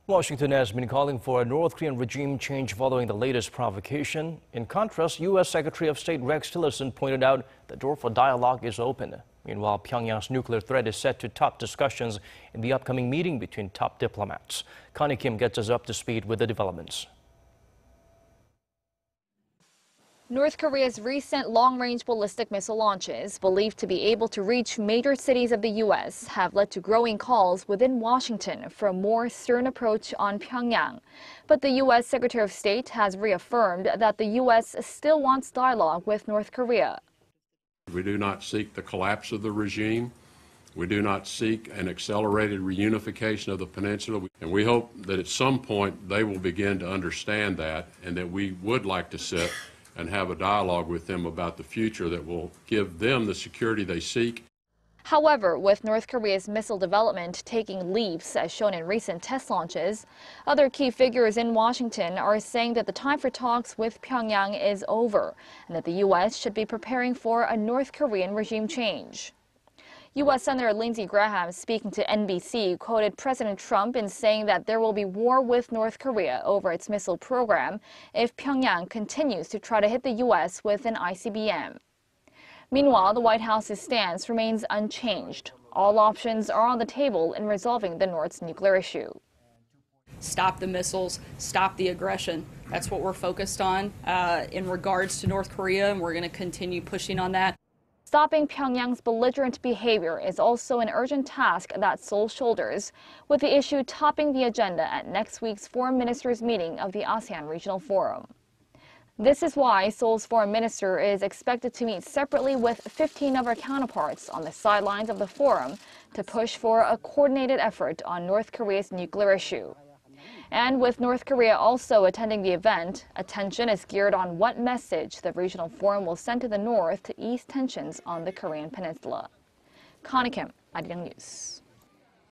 Washington has been calling for a North Korean regime change following the latest provocation. In contrast, U.S. Secretary of State Rex Tillerson pointed out the door for dialogue is open. Meanwhile, Pyongyang's nuclear threat is set to top discussions in the upcoming meeting between top diplomats. Connie Kim gets us up to speed with the developments. North Korea's recent long-range ballistic missile launches, believed to be able to reach major cities of the U.S., have led to growing calls within Washington for a more stern approach on Pyongyang. But the U.S. Secretary of State has reaffirmed that the U.S. still wants dialogue with North Korea. We do not seek the collapse of the regime. We do not seek an accelerated reunification of the peninsula. And we hope that at some point they will begin to understand that, and that we would like to sit and have a dialogue with them about the future that will give them the security they seek. However, with North Korea's missile development taking leaps as shown in recent test launches, other key figures in Washington are saying that the time for talks with Pyongyang is over and that the U.S. should be preparing for a North Korean regime change. U.S. Senator Lindsey Graham, speaking to NBC, quoted President Trump in saying that there will be war with North Korea over its missile program if Pyongyang continues to try to hit the U.S. with an ICBM. Meanwhile, the White House's stance remains unchanged. All options are on the table in resolving the North's nuclear issue. Stop the missiles, stop the aggression. That's what we're focused on in regards to North Korea, and we're going to continue pushing on that. Stopping Pyongyang's belligerent behavior is also an urgent task that Seoul shoulders, with the issue topping the agenda at next week's foreign ministers' meeting of the ASEAN Regional Forum. This is why Seoul's foreign minister is expected to meet separately with 15 of her counterparts on the sidelines of the forum to push for a coordinated effort on North Korea's nuclear issue. And with North Korea also attending the event, attention is geared on what message the regional forum will send to the North to ease tensions on the Korean peninsula. Connie Kim, Arirang News.